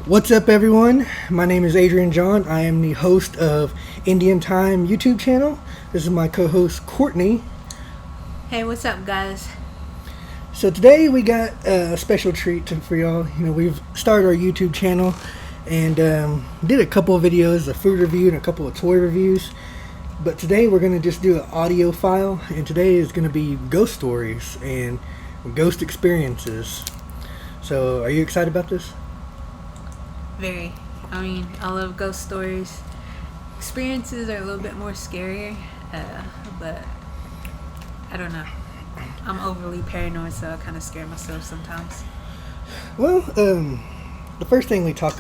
What's up, everyone? My name is Adrian John. I am the host of Indian Time YouTube channel. This is my co-host Courtney. Hey, what's up, guys? So today we got a special treat for y'all. We've started our YouTube channel and did a couple of videos, a food review and a couple of toy reviews. But today we're going to just do an audio file, and today is going to be ghost stories and ghost experiences. So, are you excited about this? Very. I love ghost stories. Experiences are a little bit more scarier, but I don't know. I'm overly paranoid, so I kind of scare myself sometimes. Well, the first thing let's talk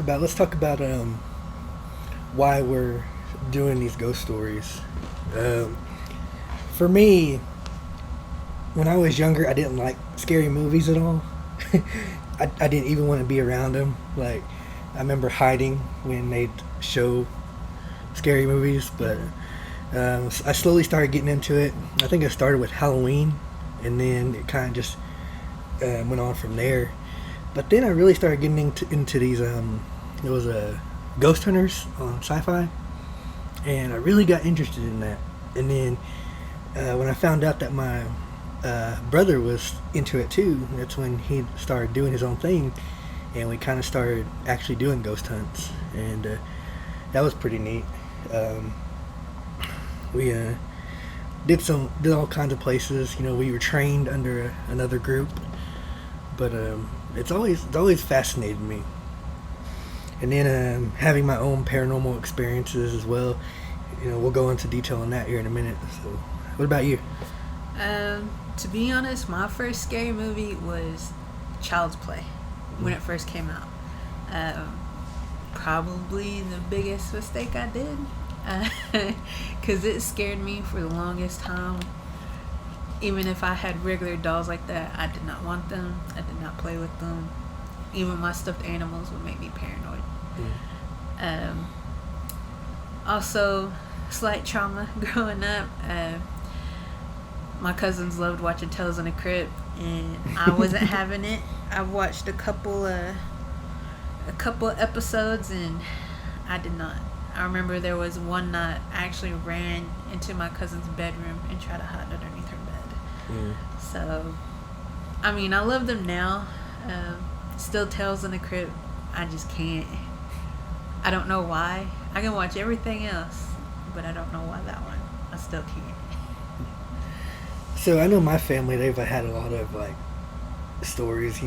about why we're doing these ghost stories. For me, when I was younger, I didn't like scary movies at all. I didn't even want to be around them. Like, I remember hiding when they'd show scary movies, but I slowly started getting into it. I think I started with Halloween, and then it kind of just went on from there. But then I really started getting into these, it was Ghost Hunters on Sci-Fi, and I really got interested in that. And then when I found out that my brother was into it too, that's when he started doing his own thing. And we kind of started actually doing ghost hunts, and that was pretty neat. We did all kinds of places. We were trained under another group, but it's always fascinated me. And then having my own paranormal experiences as well. We'll go into detail on that here in a minute. So, what about you? To be honest, my first scary movie was Child's Play. When it first came out, probably the biggest mistake I did, because it scared me for the longest time. Even if I had regular dolls like that, I did not want them. I did not play with them. Even my stuffed animals would make me paranoid. Also, slight trauma growing up. My cousins loved watching Tales in the Crypt, and I wasn't having it. I watched a couple episodes, and I did not. I remember there was one night I actually ran into my cousin's bedroom and tried to hide underneath her bed. So, I love them now. Still Tales in the Crypt. I just can't. I don't know why. I can watch everything else, but I don't know why that one. I still can't. So I know my family, they've had a lot of stories,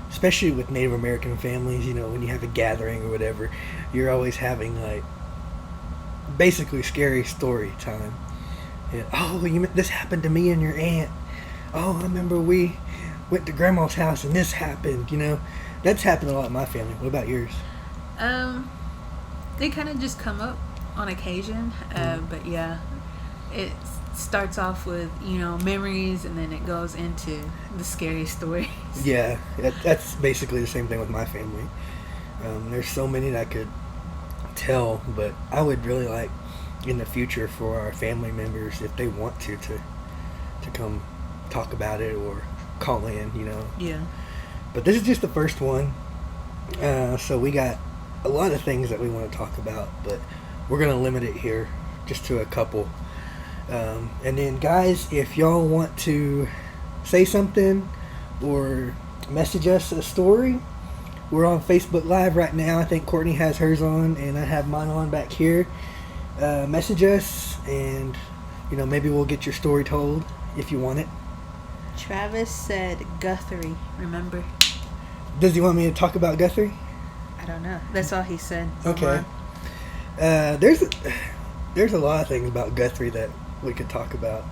especially with Native American families. When you have a gathering or whatever, you're always having basically scary story time. And, this happened to me and your aunt. Oh, I remember we went to grandma's house and this happened. That's happened a lot in my family. What about yours? They kind of just come up on occasion, but yeah, it starts off with memories, and then it goes into the scary stories. Yeah, that's basically the same thing with my family. There's so many that I could tell, but I would really like in the future for our family members, if they want to come talk about it or call in. Yeah. But this is just the first one, so we got a lot of things that we want to talk about, but we're gonna limit it here just to a couple. And then, guys, if y'all want to say something or message us a story, we're on Facebook Live right now. I think Courtney has hers on, and I have mine on back here. Message us, and maybe we'll get your story told if you want it. Travis said Guthrie. Remember? Does he want me to talk about Guthrie? I don't know. That's all he said. Okay. There's a lot of things about Guthrie that we could talk about.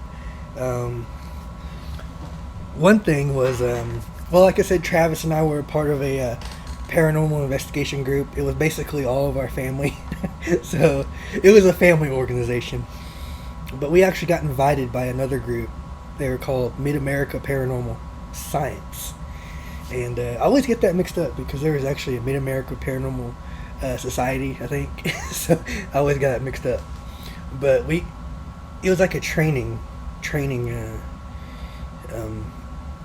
One thing was, like I said, Travis and I were a part of a paranormal investigation group. It was basically all of our family. So it was a family organization. But we actually got invited by another group. They were called Mid-America Paranormal Science. And I always get that mixed up because there was actually a Mid-America Paranormal Society, I think. So I always got that mixed up. But it was like a training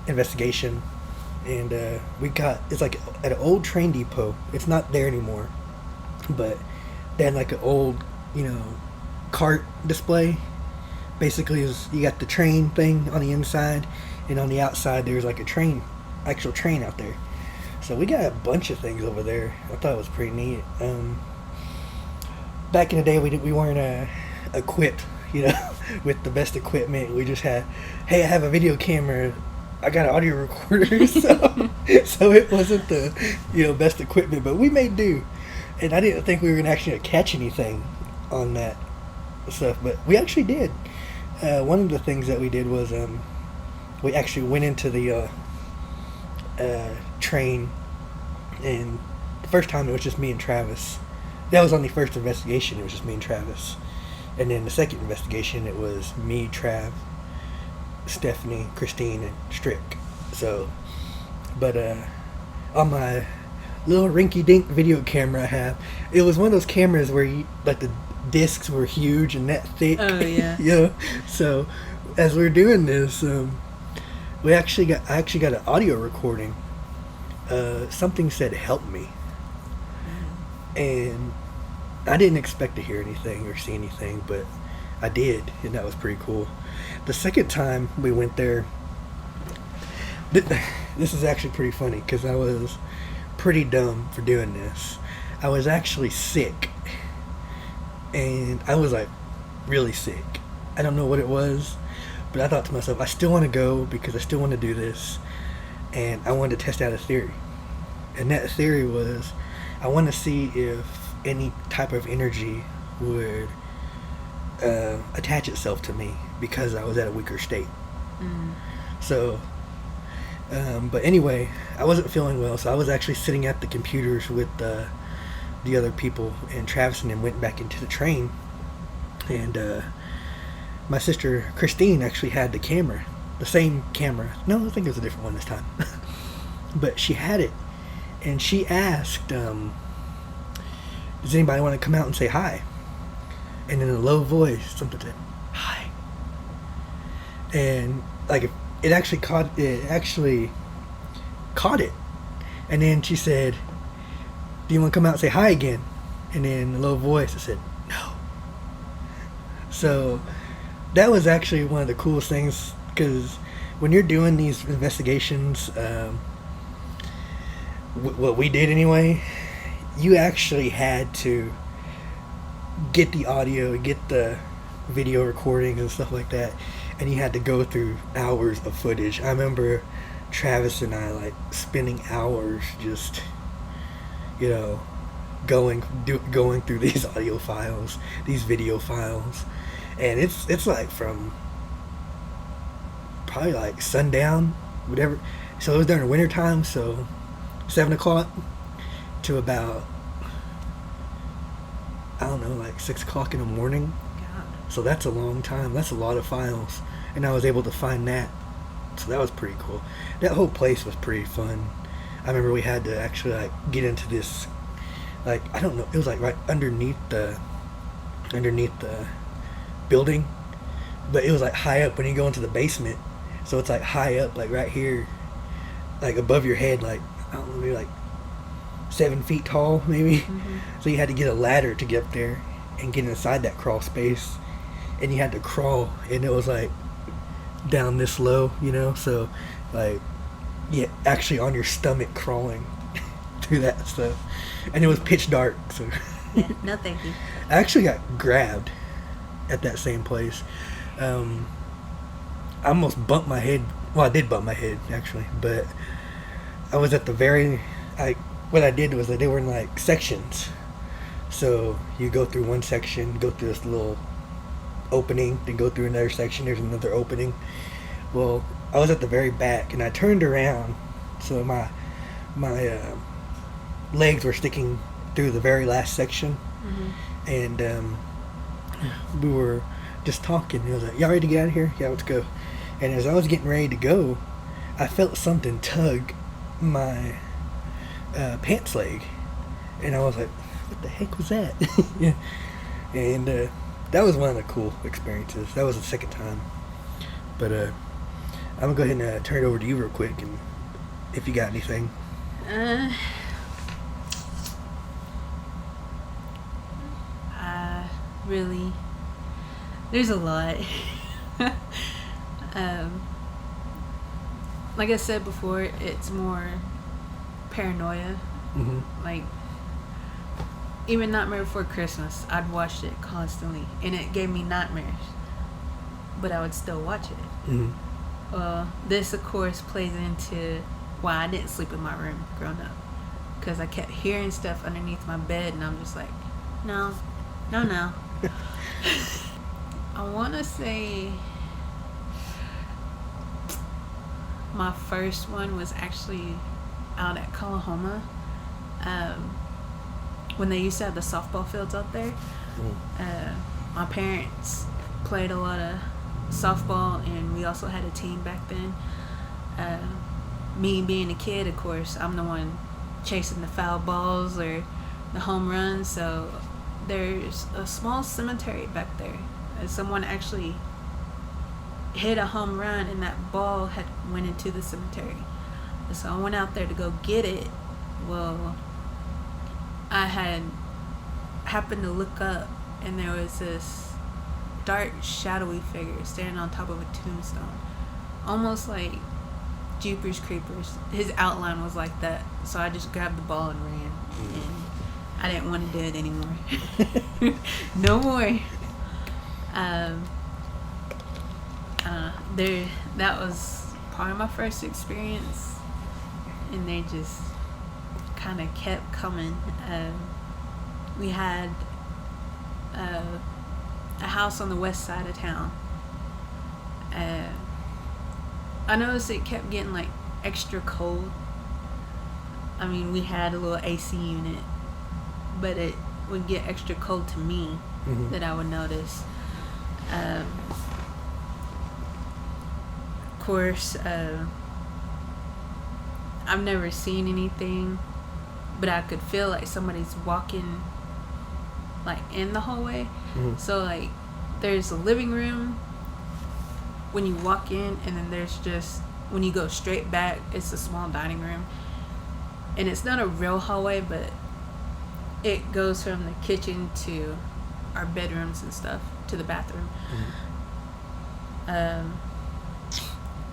investigation, and it's like at an old train depot. It's not there anymore, but they had like an old, cart display. Basically, you got the train thing on the inside, and on the outside there's like actual train out there. So we got a bunch of things over there. I thought it was pretty neat. Back in the day, we weren't equipped, with the best equipment. We just had, hey, I have a video camera. I got an audio recorder, so it wasn't the best equipment, but we made do. And I didn't think we were gonna actually catch anything on that stuff, but we actually did. One of the things that we did was we actually went into the train, and the first time it was just me and Travis. That was on the first investigation. It was just me and Travis, and then the second investigation it was me, Trav, Stephanie, Christine, and Strick. So, but on my little rinky-dink video camera I have, it was one of those cameras where the discs were huge and that thick. Oh yeah. So as we were doing this, I actually got an audio recording. Something said "help me," and I didn't expect to hear anything or see anything, but I did, and that was pretty cool. The second time we went there, this is actually pretty funny because I was pretty dumb for doing this. I was actually sick, and I was like really sick. I don't know what it was, but I thought to myself, I still want to go because I still want to do this, and I wanted to test out a theory. And that theory was, I want to see if any type of energy would attach itself to me because I was at a weaker state. So but anyway, I wasn't feeling well, so I was actually sitting at the computers with the other people, and Travis and them went back into the train, and my sister Christine actually had the camera, the same camera. No, I think it was a different one this time. But she had it, and she asked, does anybody want to come out and say hi? And in a low voice, something said, hi. And like it actually caught it. And then she said, do you want to come out and say hi again? And then in a low voice it said, no. So that was actually one of the coolest things, because when you're doing these investigations, what we did anyway, you actually had to get the audio, get the video recordings and stuff like that, and you had to go through hours of footage. I remember Travis and I like spending hours just going through these audio files, these video files, and it's like from probably like sundown, whatever. So it was during the winter time, so 7 o'clock to about, I don't know, like 6 o'clock in the morning. God. So that's a long time. That's a lot of files, and I was able to find that. So that was pretty cool. That whole place was pretty fun. I remember we had to actually like get into this, like, I don't know, it was like right underneath the building, but it was like high up when you go into the basement. So it's like high up, like right here, like above your head, like, I don't know, maybe like 7 feet tall, maybe. So you had to get a ladder to get up there and get inside that crawl space, and you had to crawl, and it was like down this low, so like, yeah, actually on your stomach crawling through that stuff, and it was pitch dark. So Yeah, no thank you. I actually got grabbed at that same place. I almost bumped my head. Well, I did bump my head actually, but I was at the what I did was that they were in like sections. So you go through one section, go through this little opening, then go through another section, there's another opening. Well, I was at the very back, and I turned around, so my legs were sticking through the very last section. And we were just talking, and I was like, y'all ready to get out of here? Yeah, let's go. And as I was getting ready to go, I felt something tug my pants leg, and I was like, what the heck was that? Yeah. And that was one of the cool experiences. That was the second time. But I'm gonna go ahead and turn it over to you real quick, and if you got anything. Really, there's a lot. Like I said before, it's more paranoia. Mm-hmm. Like, even Nightmare Before Christmas, I'd watched it constantly, and it gave me nightmares, but I would still watch it. Mm-hmm. Well, this, of course, plays into why I didn't sleep in my room growing up, because I kept hearing stuff underneath my bed, and I'm just like, no. I want to say my first one was actually out at Kalahoma, when they used to have the softball fields out there. My parents played a lot of softball, and we also had a team back then. Me being a kid, of course, I'm the one chasing the foul balls or the home runs, so there's a small cemetery back there. Someone actually hit a home run, and that ball had went into the cemetery. So I went out there to go get it. Well, I had happened to look up, and there was this dark, shadowy figure standing on top of a tombstone, almost like Jeepers Creepers. His outline was like that. So I just grabbed the ball and ran, and I didn't want to do it anymore. No more. That was part of my first experience, and they just kind of kept coming. We had a house on the west side of town. I noticed it kept getting like extra cold. I mean, we had a little AC unit, but it would get extra cold to me. Mm-hmm. That I would notice. Of course, I've never seen anything, but I could feel like somebody's walking like in the hallway. Mm-hmm. So like there's a living room when you walk in, and then there's just, when you go straight back, it's a small dining room. And it's not a real hallway, but it goes from the kitchen to our bedrooms and stuff to the bathroom. Mm-hmm.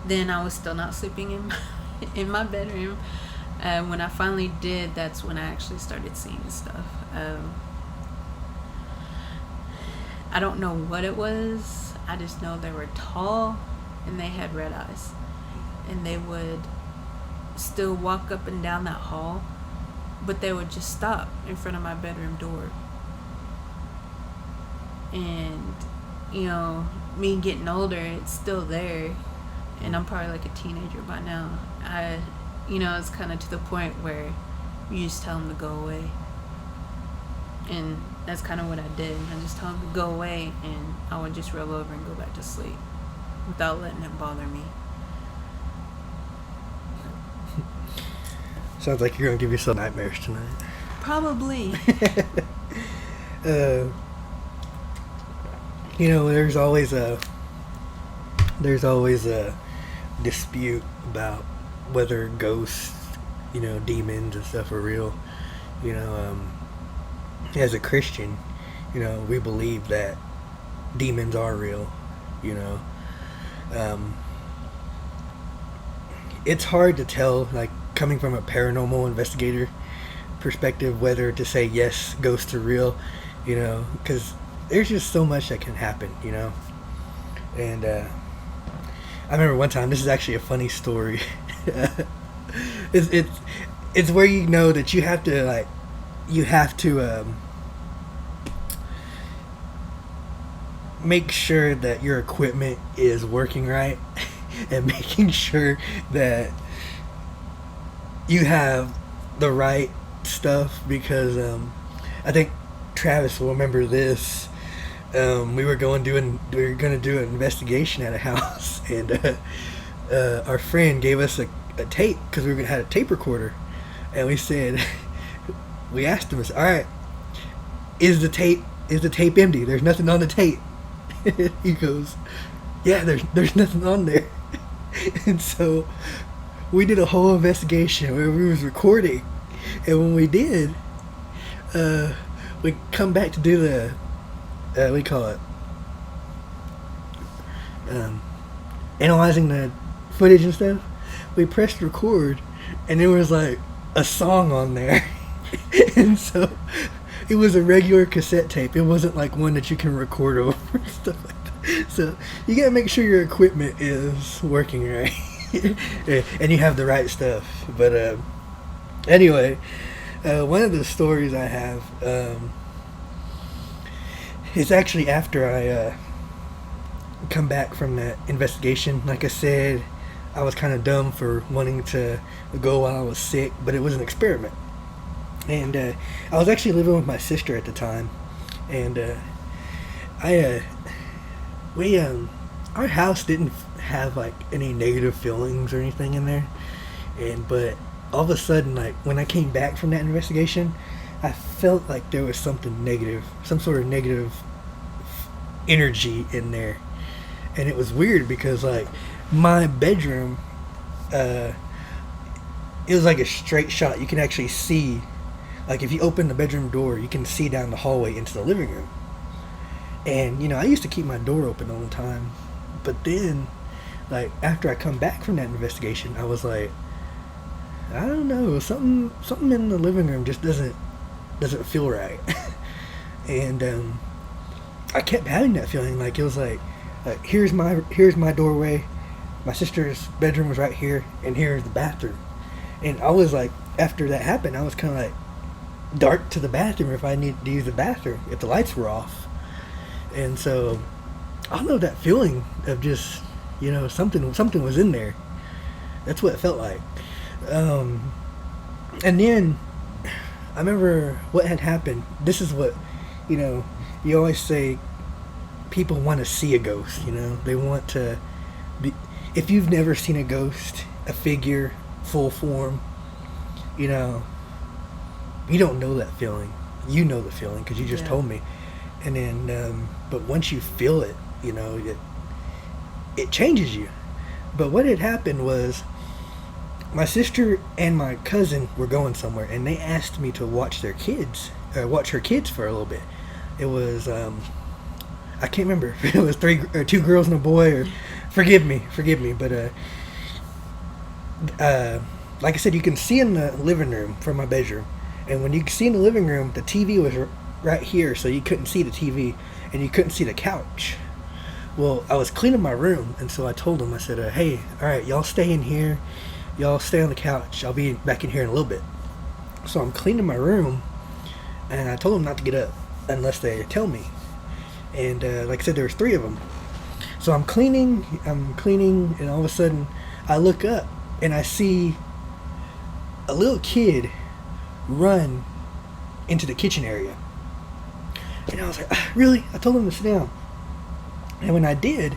Then I was still not sleeping in my bedroom. When I finally did, that's when I actually started seeing stuff. I don't know what it was. I just know they were tall and they had red eyes, and they would still walk up and down that hall, but they would just stop in front of my bedroom door. And me getting older, it's still there, and I'm probably like a teenager by now. It's kind of to the point where you just tell them to go away, and that's kind of what I did. I just told them to go away, and I would just roll over and go back to sleep without letting it bother me. Sounds like you're gonna give yourself nightmares tonight. Probably. There's always a dispute about whether ghosts, demons and stuff are real. As a Christian, we believe that demons are real. It's hard to tell, like, coming from a paranormal investigator perspective, whether to say yes, ghosts are real, because there's just so much that can happen, And I remember one time, this is actually a funny story. It's where you know that you have to make sure that your equipment is working right, and making sure that you have the right stuff, because I think Travis will remember this. We were going to do an investigation at a house, and our friend gave us a tape, because we had a tape recorder, and we asked him, all right, is the tape empty? There's nothing on the tape. He goes, yeah, there's nothing on there. And so we did a whole investigation where we was recording, and when we did, we come back to do the we call it analyzing the footage and stuff. We pressed record, and there was like a song on there, and so it was a regular cassette tape. It wasn't like one that you can record over and stuff like that. So you gotta make sure your equipment is working right, and you have the right stuff. But anyway, one of the stories I have is actually after I come back from that investigation. Like I said, I was kind of dumb for wanting to go while I was sick, but it was an experiment. And I was actually living with my sister at the time, and our house didn't have like any negative feelings or anything in there, but all of a sudden, like when I came back from that investigation, I felt like there was something negative, some sort of negative energy in there, and it was weird because like my bedroom, it was like a straight shot. You can actually see. Like, if you open the bedroom door, you can see down the hallway into the living room. And, you know, I used to keep my door open all the time. But then, like, after I come back from that investigation, I was like, I don't know, something in the living room just doesn't feel right. And I kept having that feeling. Like, it was like here's my doorway. My sister's bedroom was right here, and here's the bathroom. And I was like, after that happened, I was kind of like, dart to the bathroom if I needed to use the bathroom if the lights were off. And so I don't know, that feeling of just, you know, something was in there. That's what it felt like. And then I remember what had happened. This is what, you know, you always say people want to see a ghost, you know. They want to be, if you've never seen a ghost, a figure, full form, you know, you don't know that feeling. You know the feeling because you just told me. And then, but once you feel it, you know, it changes you. But what had happened was my sister and my cousin were going somewhere, and they asked me to watch her kids for a little bit. It was, I can't remember if it was two girls and a boy, or forgive me, but like I said, you can see in the living room from my bedroom. And when you see in the living room, the TV was right here, so you couldn't see the TV, and you couldn't see the couch. Well, I was cleaning my room, and so I told them, I said, hey, all right, y'all stay in here. Y'all stay on the couch. I'll be back in here in a little bit. So I'm cleaning my room, and I told them not to get up unless they tell me. And like I said, there was 3 of them. So I'm cleaning, and all of a sudden, I look up, and I see a little kid run into the kitchen area. And I was like, really? I told him to sit down. And when I did,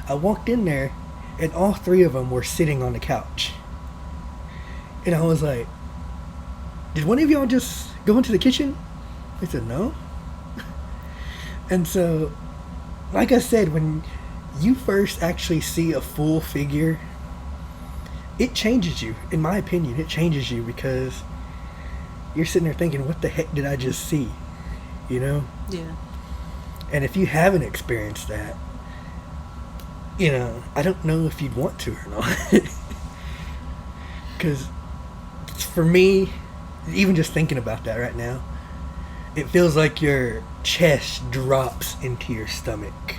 I walked in there, and all 3 of them were sitting on the couch. And I was like, did one of y'all just go into the kitchen? They said, no. And so, like I said, when you first actually see a full figure, it changes you. In my opinion, it changes you because you're sitting there thinking, what the heck did I just see? You know? Yeah. And if you haven't experienced that, you know, I don't know if you'd want to or not. Because for me, even just thinking about that right now, it feels like your chest drops into your stomach.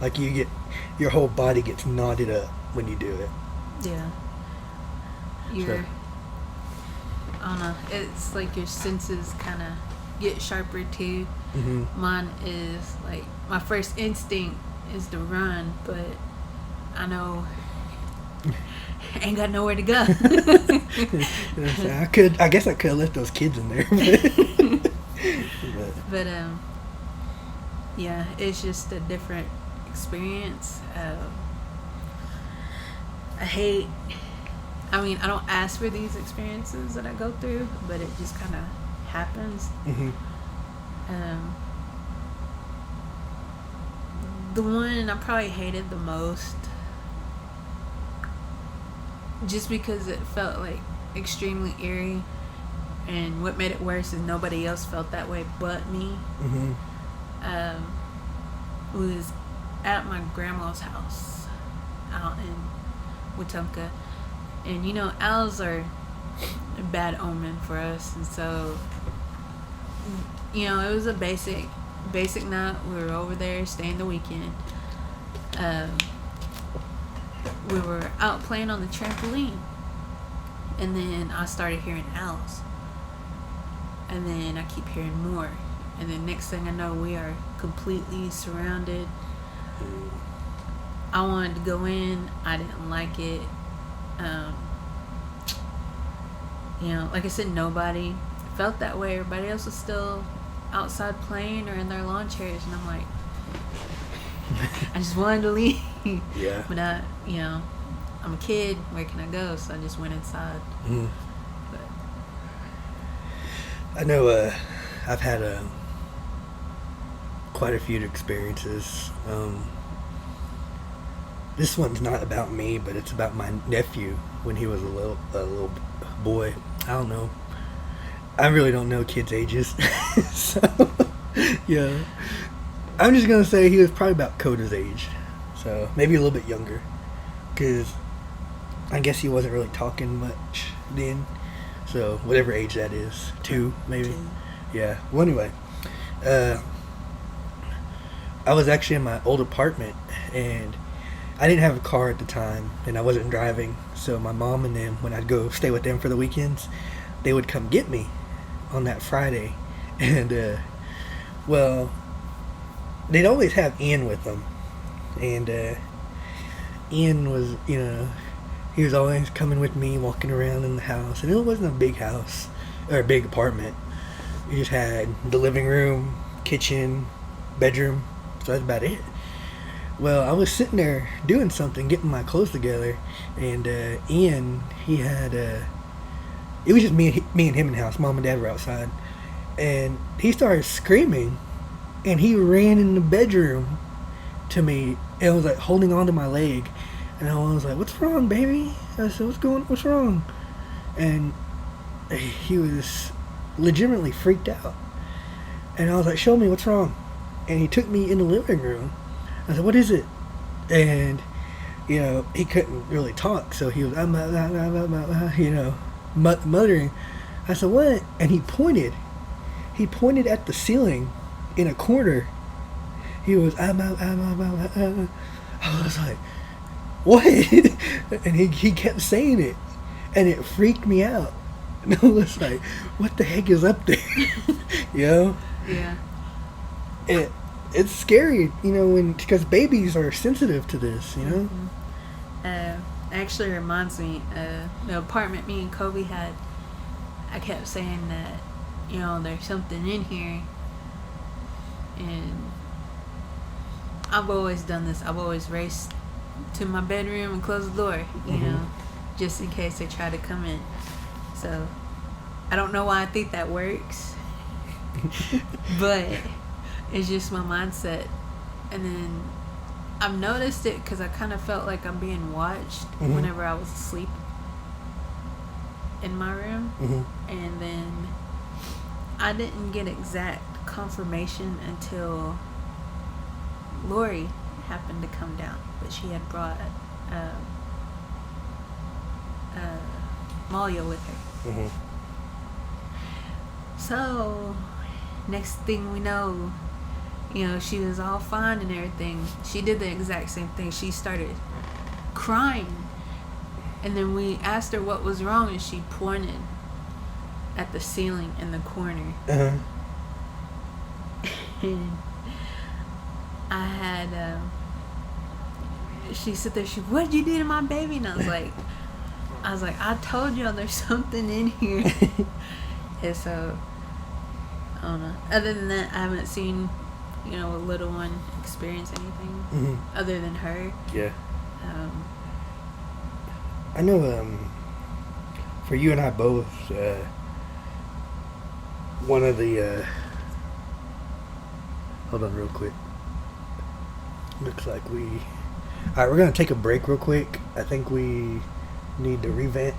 Like your whole body gets knotted up when you do it. Yeah. I don't know, it's like your senses kind of get sharper too. Mm-hmm. Mine is like, my first instinct is to run, but I know I ain't got nowhere to go. I guess I could have left those kids in there. But yeah, it's just a different experience. I don't ask for these experiences that I go through, but it just kind of happens. Mm-hmm. The one I probably hated the most just because it felt like extremely eerie, and what made it worse is nobody else felt that way but me. Mm-hmm. Was at my grandma's house out in Wetumpka, and owls are a bad omen for us, and so it was a basic night. We were over there staying the weekend. We were out playing on the trampoline, and then I started hearing owls, and then I keep hearing more, and then next thing I know, we are completely surrounded. I wanted to go in. I didn't like it. Like I said, nobody felt that way. Everybody else was still outside playing or in their lawn chairs, and I'm like, I just wanted to leave. Yeah. But I'm a kid. Where can I go? So I just went inside. Mm-hmm. But I know I've had quite a few experiences. This one's not about me, but it's about my nephew when he was a little boy. I don't know. I really don't know kids' ages. So, yeah. I'm just going to say he was probably about Coda's age. So, maybe a little bit younger. Because I guess he wasn't really talking much then. So, whatever age that is. 2, maybe. 2. Yeah. Well, anyway. I was actually in my old apartment, and I didn't have a car at the time, and I wasn't driving. So my mom and them, when I'd go stay with them for the weekends, they would come get me on that Friday. And, they'd always have Ian with them. And Ian was, he was always coming with me, walking around in the house. And it wasn't a big house, or a big apartment. You just had the living room, kitchen, bedroom. So that's about it. Well, I was sitting there doing something, getting my clothes together, and Ian, he had, it was just me and him in the house. Mom and Dad were outside, and he started screaming, and he ran in the bedroom to me, and was like holding onto my leg, and I was like, "What's wrong, baby?" I said, "What's wrong?" And he was legitimately freaked out, and I was like, "Show me what's wrong," and he took me in the living room. I said, "What is it?" And, he couldn't really talk, so he was, muttering. I said, "What?" And he pointed at the ceiling in a corner. He was, I was like, "What?" And he kept saying it, and it freaked me out. And I was like, "What the heck is up there?" Yeah. It's scary, because babies are sensitive to this, Mm-hmm. Actually reminds me, the apartment me and Kobe had, I kept saying that, there's something in here, and I've always done this. I've always raced to my bedroom and closed the door, just in case they try to come in. So, I don't know why I think that works, but it's just my mindset. And then I've noticed it because I kind of felt like I'm being watched whenever I was asleep in my room. And then I didn't get exact confirmation until Lori happened to come down, but she had brought Malia with her. So next thing we know, she was all fine and everything. She did the exact same thing. She started crying, and then we asked her what was wrong, and she pointed at the ceiling in the corner. And I had she said that "What did you do to my baby?" And I was like, "I told you there's something in here." And so I don't know. Other than that, I haven't seen a little one experience anything other than her. Yeah. I know. For you and I both, one of the. Hold on, real quick. Looks like we. All right, we're gonna take a break real quick. I think we need to revamp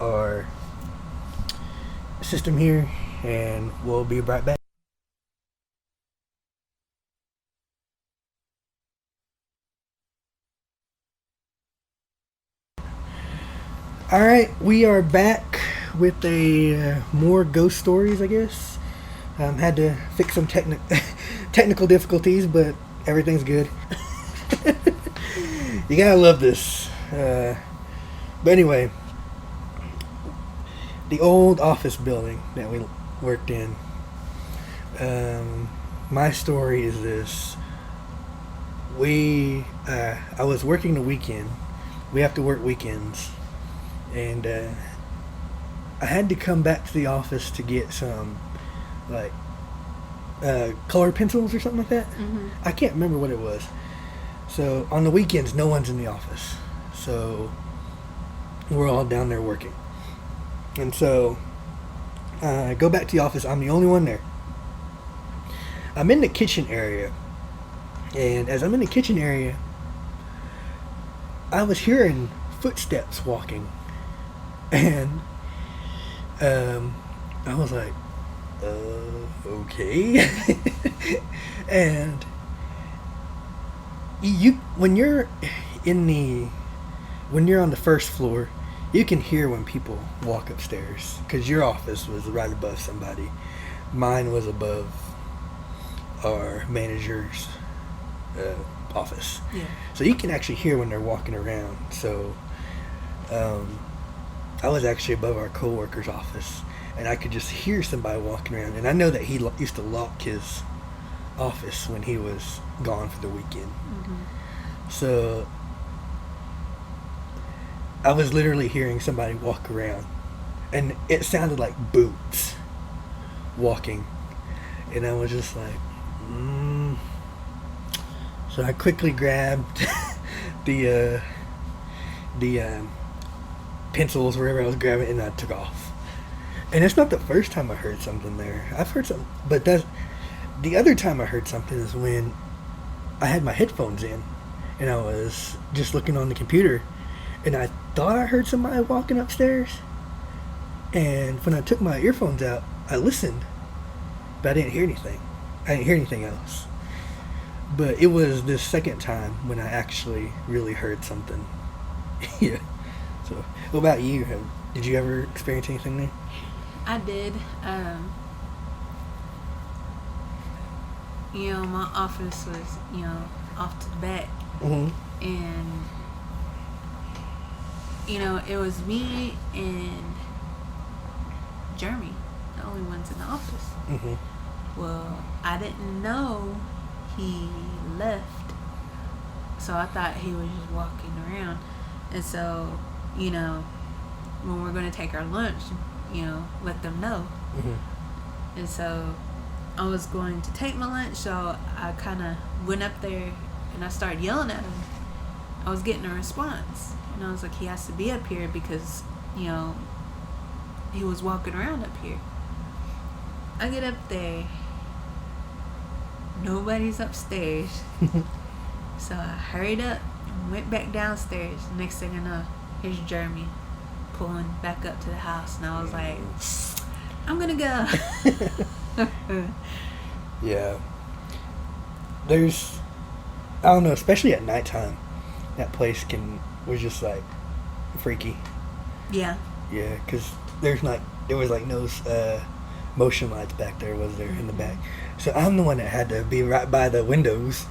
our system here, and we'll be right back. All right, we are back with a more ghost stories, I guess. Had to fix some technical difficulties, but everything's good. You gotta love this. But anyway, the old office building that we worked in. My story is this. I was working the weekend. We have to work weekends. And I had to come back to the office to get some, like, color pencils or something like that. Mm-hmm. I can't remember what it was. So on the weekends, no one's in the office. So we're all down there working. And so I go back to the office. I'm the only one there. I'm in the kitchen area. And as I'm in the kitchen area, I was hearing footsteps walking. And I was like, okay. And when you're on the first floor, you can hear when people walk upstairs, because your office was right above somebody. Mine was above our manager's office. Yeah. So you can actually hear when they're walking around. So I was actually above our coworker's office, and I could just hear somebody walking around. And I know that he used to lock his office when he was gone for the weekend. Mm-hmm. So I was literally hearing somebody walk around, and it sounded like boots walking. And I was just like, So I quickly grabbed the pencils, wherever I was grabbing, and I took off. And it's not the first time I heard something there. I've heard something, but the other time I heard something is when I had my headphones in, and I was just looking on the computer, and I thought I heard somebody walking upstairs. And when I took my earphones out, I listened, but I didn't hear anything. I didn't hear anything else. But it was the second time when I actually really heard something. Yeah. So, what about you? Did you ever experience anything there? I did. My office was, off to the back. Mm-hmm. And, it was me and Jeremy, the only ones in the office. Mm-hmm. Well, I didn't know he left, so I thought he was just walking around. And so, when we're going to take our lunch, let them know. Mm-hmm. And so I was going to take my lunch, so I kind of went up there and I started yelling at him. I was getting a response, and I was like, he has to be up here because, he was walking around up here. I get up there, nobody's upstairs. So I hurried up and went back downstairs. Next thing I know, here's Jeremy pulling back up to the house, and I was like, I'm gonna go. Yeah. I don't know, especially at nighttime, that place was just like freaky. Yeah. Yeah, because there was like no motion lights back there, was there, in the back? So I'm the one that had to be right by the windows.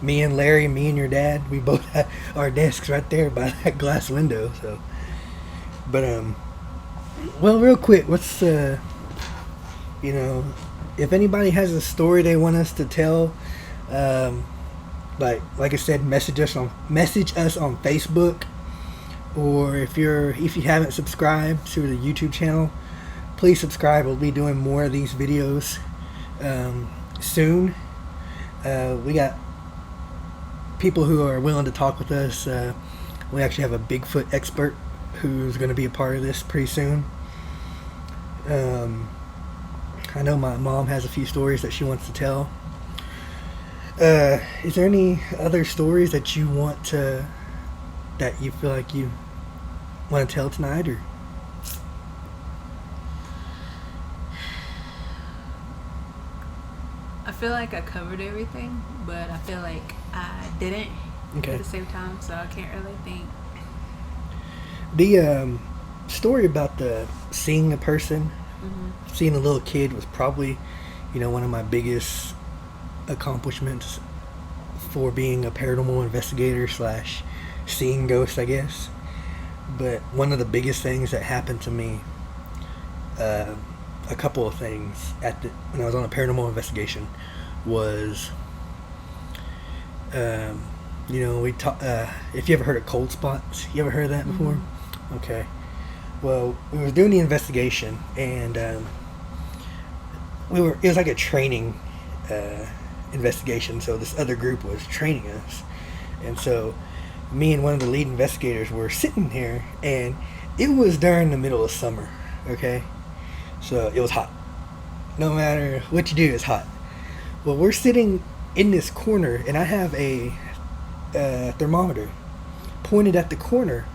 Me and Larry, me and your dad, we both had our desks right there by that glass window. So, but well, real quick, what's if anybody has a story they want us to tell, like I said, message us on Facebook, or if you haven't subscribed to the YouTube channel, please subscribe. We'll be doing more of these videos soon. We got people who are willing to talk with us. We actually have a Bigfoot expert who's going to be a part of this pretty soon. I know my mom has a few stories that she wants to tell. Is there any other stories that you want that you feel like you Want to tell tonight, or? I feel like I covered everything, but I feel like I didn't Okay. at the same time, so I can't really think. The story about the seeing a person, Mm-hmm. seeing a little kid was probably, one of my biggest accomplishments for being a paranormal investigator slash seeing ghosts, I guess. But one of the biggest things that happened to me, a couple of things when I was on a paranormal investigation was, we talk. If you ever heard of cold spots, you ever heard of that before? Mm-hmm. Okay. Well, we were doing the investigation, and it was like a training investigation. So this other group was training us, and so me and one of the lead investigators were sitting here, and it was during the middle of summer. Okay, so it was hot. No matter what you do, it's hot. Well, we're sitting in this corner, and I have a thermometer pointed at the corner,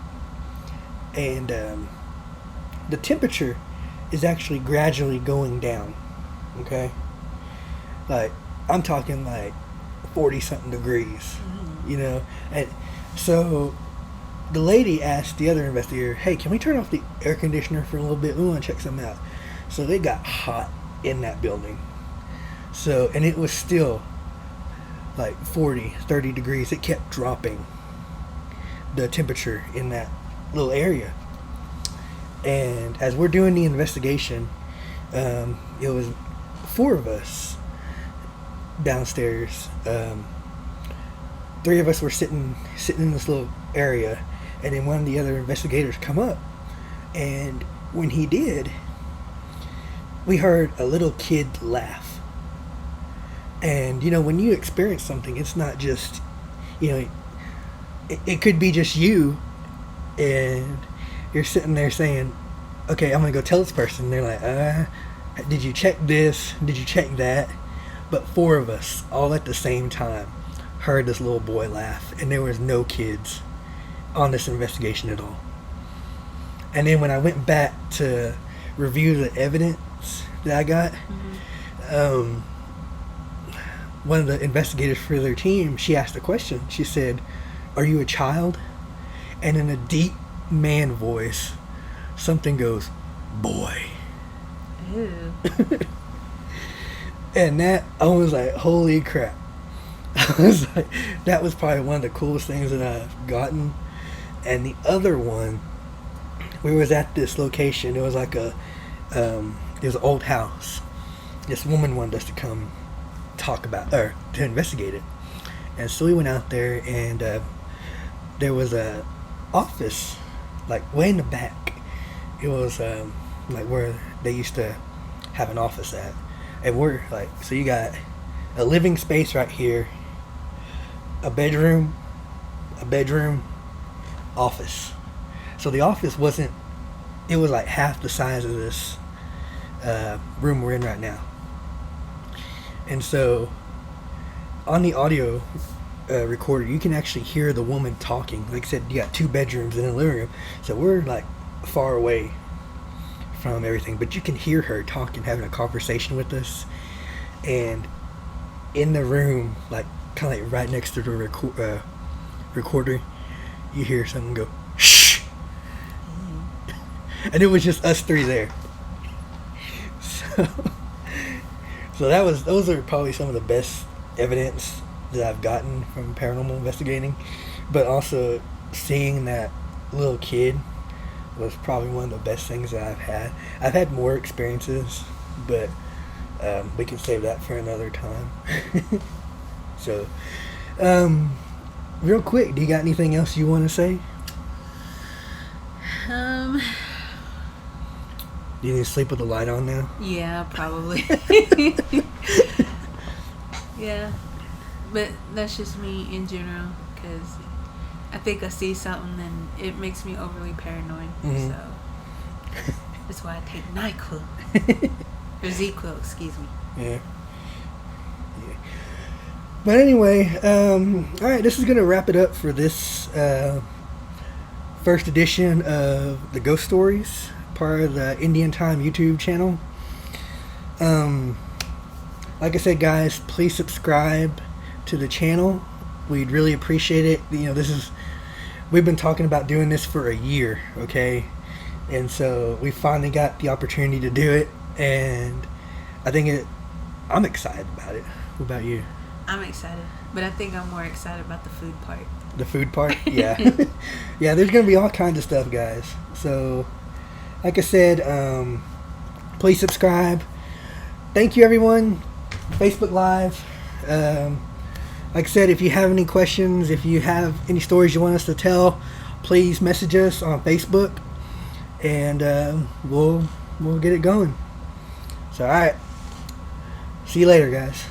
and the temperature is actually gradually going down. Okay, like I'm talking like 40 something degrees. Mm-hmm. And so the lady asked the other investigator, "Hey, can we turn off the air conditioner for a little bit? We want to check something out." So they got hot in that building. So, and it was still like 40, 30 degrees. It kept dropping the temperature in that little area. And as we're doing the investigation, it was 4 of us downstairs. 3 of us were sitting in this little area, and then one of the other investigators come up, and when he did, we heard a little kid laugh. And when you experience something, it's not just it could be just you, and you're sitting there saying, "Okay, I'm gonna go tell this person." And they're like, "Did you check this? Did you check that?" But 4 of us all at the same time heard this little boy laugh, and there was no kids on this investigation at all. And then when I went back to review the evidence that I got, Mm-hmm. One of the investigators for their team, she asked a question. She said, "Are you a child?" And in a deep man voice, something goes, "Boy." Ew. And that, I was like, holy crap. I was like, that was probably one of the coolest things that I've gotten. And the other one, we was at this location. It was like it was an old house. This woman wanted us to come to investigate it. And so we went out there, and there was a office, like way in the back. It was like where they used to have an office at. And we're like, so you got a living space right here, a bedroom, office. So the office it was like half the size of this room we're in right now. And so on the audio recorder, you can actually hear the woman talking. Like I said, you got 2 bedrooms and a living room. So we're like far away from everything, but you can hear her talking, having a conversation with us. And in the room, like kind of like right next to the recorder, you hear something go, "Shh." And it was just us 3 there. So those are probably some of the best evidence that I've gotten from paranormal investigating. But also seeing that little kid was probably one of the best things that I've had. I've had more experiences, but we can save that for another time. So, real quick, do you got anything else you want to say? Do you need to sleep with the light on now? Yeah, probably. Yeah, but that's just me in general, because I think I see something and it makes me overly paranoid. Mm-hmm. So that's why I take NyQuil. Or ZQuil, excuse me. Yeah. But anyway, all right, this is going to wrap it up for this first edition of the Ghost Stories, part of the Indian Time YouTube channel. Like I said, guys, please subscribe to the channel. We'd really appreciate it. We've been talking about doing this for a year, okay? And so we finally got the opportunity to do it, and I'm excited about it. What about you? I'm excited, but I think I'm more excited about the food part. The food part? Yeah. Yeah, there's going to be all kinds of stuff, guys. So, like I said, please subscribe. Thank you, everyone. Facebook Live. Like I said, if you have any questions, if you have any stories you want us to tell, please message us on Facebook, and we'll get it going. So, all right. See you later, guys.